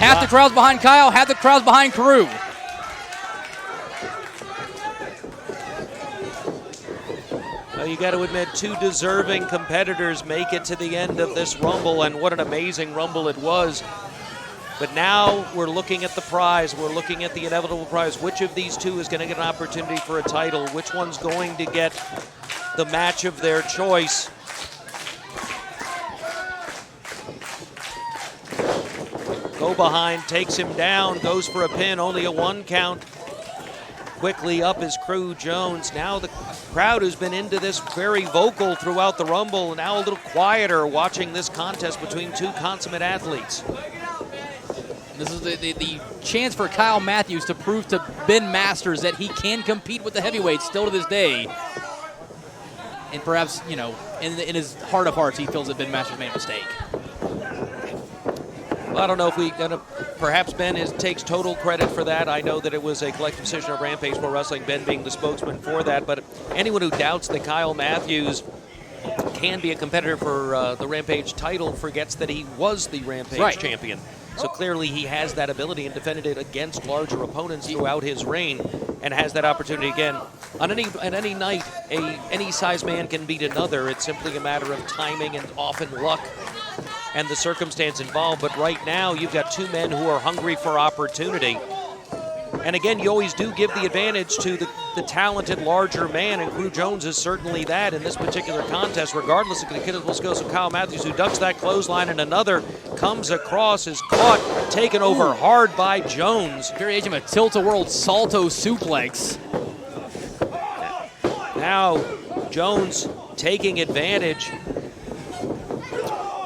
Half the crowd's behind Kyle, half the crowd's behind Crew. Well, you got to admit, two deserving competitors make it to the end of this Rumble, and what an amazing Rumble it was. But now we're looking at the prize. We're looking at the inevitable prize. Which of these two is going to get an opportunity for a title? Which one's going to get the match of their choice? Go behind, takes him down, goes for a pin, only a 1 count. Quickly up is Crew Jones. Now the crowd who's been into this very vocal throughout the Rumble, now a little quieter watching this contest between two consummate athletes. This is the chance for Kyle Matthews to prove to Ben Masters that he can compete with the heavyweights still to this day. And perhaps, you know, in his heart of hearts, he feels that Ben Masters made a mistake. Well, I don't know if we're going to, perhaps Ben takes total credit for that. I know that it was a collective decision of Rampage Pro Wrestling, Ben being the spokesman for that. But anyone who doubts that Kyle Matthews can be a competitor for the Rampage title forgets that he was the Rampage champion. So clearly he has that ability and defended it against larger opponents throughout his reign and has that opportunity again. On any night, any size man can beat another. It's simply a matter of timing and often luck and the circumstance involved. But right now, you've got two men who are hungry for opportunity. And again, you always do give the advantage to the talented larger man, and Crew Jones is certainly that in this particular contest, regardless of the skills of Kyle Matthews, who ducks that clothesline, and another comes across, is caught, taken over hard by Jones. Variation of a tilt-a-whirl salto suplex. Now, Jones taking advantage.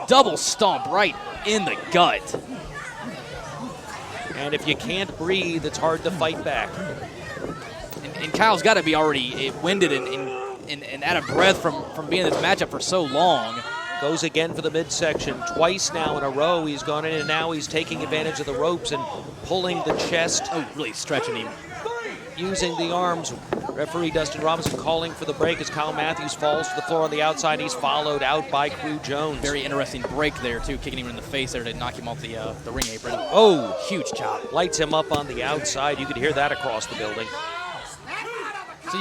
Double stomp right in the gut. And if you can't breathe, it's hard to fight back. And Kyle's got to be already winded and out of breath from being in this matchup for so long. Goes again for the midsection. Twice now in a row he's gone in, and now he's taking advantage of the ropes and pulling the chest. Oh, really stretching him. Using the arms. Referee Dustin Robinson calling for the break as Kyle Matthews falls to the floor on the outside. He's followed out by Crew Jones. Very interesting break there, too, kicking him in the face there to knock him off the ring apron. Oh, huge chop. Lights him up on the outside. You could hear that across the building. So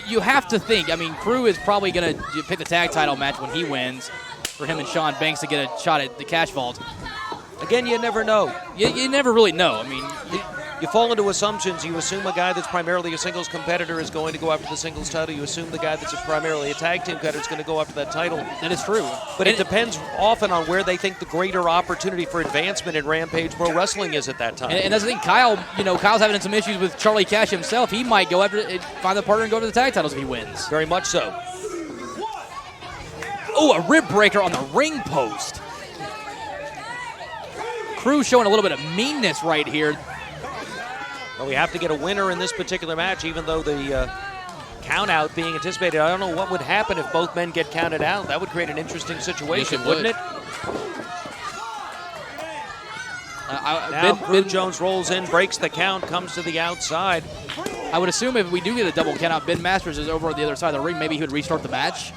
you have to think, I mean, Crew is probably going to pick the tag title match when he wins for him and Sean Banks to get a shot at the cash vault. Again, you never know. You never really know. I mean, you fall into assumptions. You assume a guy that's primarily a singles competitor is going to go after the singles title. You assume the guy that's primarily a tag team competitor is going to go after that title. That is true. But it depends often on where they think the greater opportunity for advancement in Rampage Pro Wrestling is at that time. And that's the thing. Kyle's having some issues with Charlie Cash himself. He might go after it, find the partner and go to the tag titles if he wins. Very much so. Oh, a rib breaker on the ring post. Crew showing a little bit of meanness right here. Well, we have to get a winner in this particular match, even though the count out being anticipated. I don't know what would happen if both men get counted out. That would create an interesting situation, wouldn't it? Now Crew Jones rolls in, breaks the count, comes to the outside. I would assume if we do get a double count out, Ben Masters is over on the other side of the ring. Maybe he would restart the match.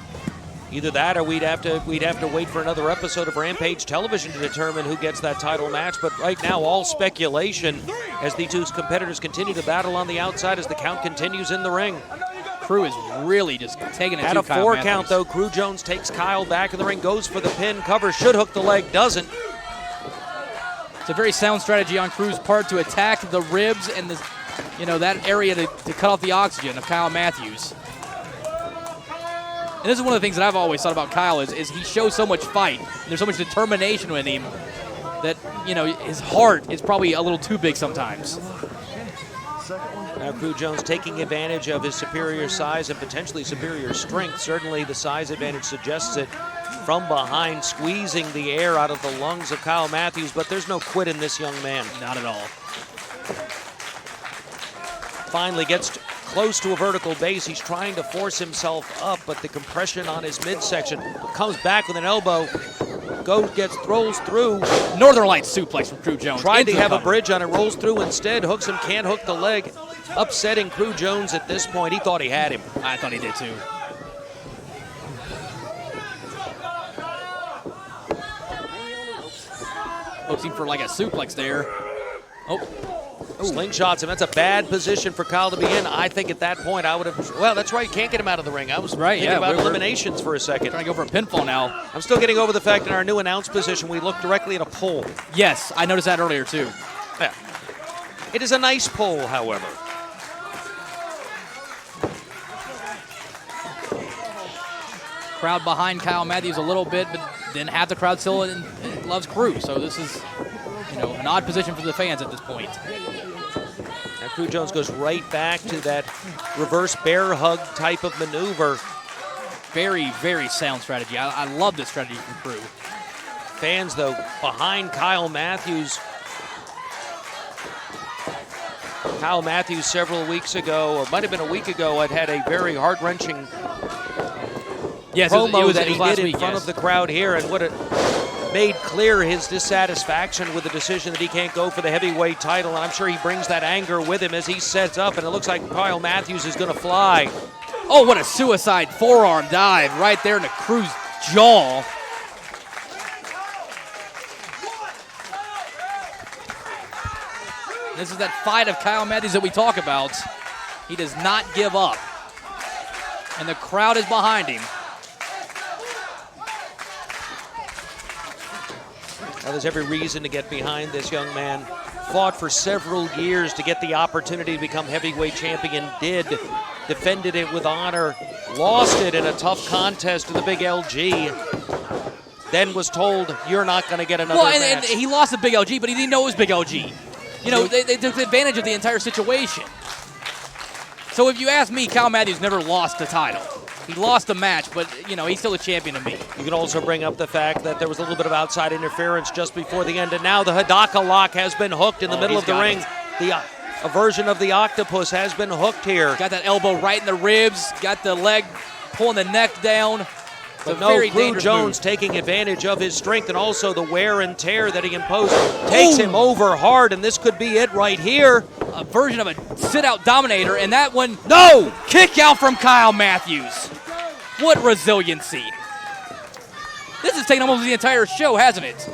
Either that, or we'd have to wait for another episode of Rampage Television to determine who gets that title match. But right now, all speculation as the two competitors continue to battle on the outside as the count continues in the ring. Crew is really just taking it at to a Kyle 4 Matthews. count, though. Crew Jones takes Kyle back in the ring, goes for the pin, cover, should hook the leg, doesn't. It's a very sound strategy on Crew's part to attack the ribs and that area to cut off the oxygen of Kyle Matthews. And this is one of the things that I've always thought about Kyle is he shows so much fight. There's so much determination in him that, his heart is probably a little too big sometimes. Now Crew Jones taking advantage of his superior size and potentially superior strength. Certainly the size advantage suggests it. From behind, squeezing the air out of the lungs of Kyle Matthews, but there's no quit in this young man. Not at all. Finally gets close to a vertical base. He's trying to force himself up, but the compression on his midsection comes back with an elbow. Rolls through. Northern Lights suplex from Crew Jones. Tried to have a bridge on it, rolls through instead, hooks him, can't hook the leg. Upsetting Crew Jones at this point. He thought he had him. I thought he did too. Looking for like a suplex there. Slingshots him. That's a bad position for Kyle to be in. I think at that point I would have. Well, that's right. You can't get him out of the ring. I was thinking about eliminations for a second. Trying to go for a pinfall now. I'm still getting over the fact in our new announce position we look directly at a pole. Yes, I noticed that earlier too. Yeah. It is a nice pole, however. Crowd behind Kyle Matthews a little bit, but then half the crowd still loves Crew. So this is, an odd position for the fans at this point. Now Crew Jones goes right back to that reverse bear hug type of maneuver. Very, very sound strategy. I love this strategy from Crew. Fans, though, behind Kyle Matthews. Kyle Matthews several weeks ago, or might have been a week ago, had a very heart-wrenching promo that he did in front of the crowd here, and what it made clear his dissatisfaction with the decision that he can't go for the heavyweight title, and I'm sure he brings that anger with him as he sets up, and it looks like Kyle Matthews is going to fly. Oh, what a suicide forearm dive right there into Crew's jaw. This is that fight of Kyle Matthews that we talk about. He does not give up, and the crowd is behind him. Now, there's every reason to get behind this young man. Fought for several years to get the opportunity to become heavyweight champion. Defended it with honor. Lost it in a tough contest to the big LG. Then was told, you're not going to get another match. And he lost to big LG, but he didn't know it was big LG. They took advantage of the entire situation. So if you ask me, Kyle Matthews never lost the title. He lost the match, but, he's still a champion to me. You can also bring up the fact that there was a little bit of outside interference just before the end, and now the Hidaka lock has been hooked in the middle of the ring. A version of the octopus has been hooked here. Got that elbow right in the ribs, got the leg pulling the neck down. But no, Crew Jones taking advantage of his strength and also the wear and tear that he imposed. Takes him over hard, and this could be it right here. A version of a sit-out dominator, and that one, no! Kick out from Kyle Matthews. What resiliency. This has taken almost the entire show, hasn't it?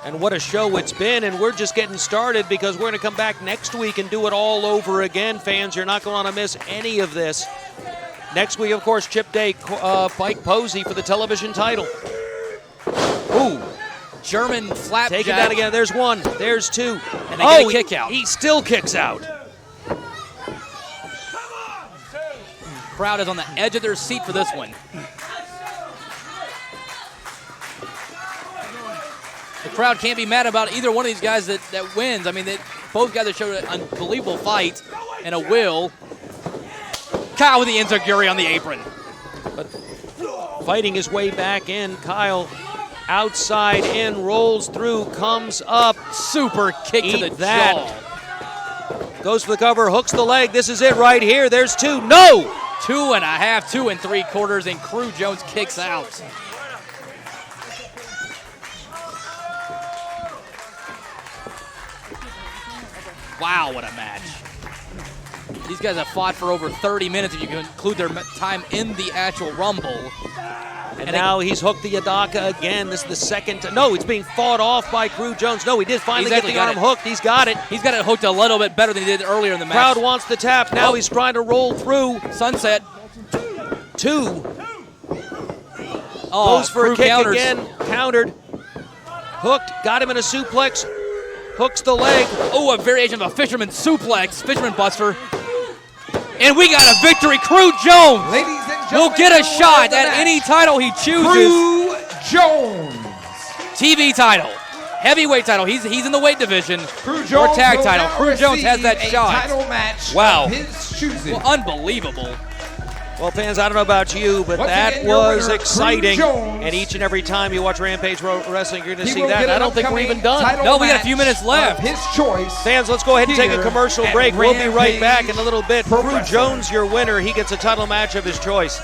And what a show it's been, and we're just getting started because we're going to come back next week and do it all over again, fans. You're not going to miss any of this. Next week, of course, Chip Day, Mike Posey for the television title. Ooh. German flapjack. Take it down again. There's one. There's two. And they get a kick out. He still kicks out. Crowd is on the edge of their seat for this one. The crowd can't be mad about either one of these guys that wins. I mean, both guys have showed an unbelievable fight and a will. Kyle with the enziguri on the apron. But fighting his way back in, Kyle outside in, rolls through, comes up. Super kick to the jaw. Goes for the cover, hooks the leg. This is it right here. There's two. No! 2.5, 2 3/4, and Crew Jones kicks out. Wow, what a match. These guys have fought for over 30 minutes if you can include their time in the actual Rumble. And now he's hooked the Hidaka again. This is the second. No, it's being fought off by Crew Jones. No, he did finally get the arm hooked. He's got it. He's got it hooked a little bit better than he did earlier in the match. Crowd wants the tap. Now he's trying to roll through. Sunset. Two. Goes for a kick again. Countered. Hooked. Got him in a suplex. Hooks the leg. Oh, a variation of a fisherman suplex. Fisherman buster. And we got a victory. Crew Jones Ladies and gentlemen, will get a shot at any title he chooses. Crew Jones. TV title. Heavyweight title. He's in the weight division. Crew Jones or tag title. Crew Jones has that shot. Title match wow. of his choosing. Well, unbelievable. Well, fans, I don't know about you, but that was exciting. And each and every time you watch Rampage Wrestling, you're going to see that. I don't think we're even done. No, we got a few minutes left. His choice. Fans, let's go ahead and take a commercial break. We'll be right back in a little bit. Crew Jones, your winner. He gets a title match of his choice.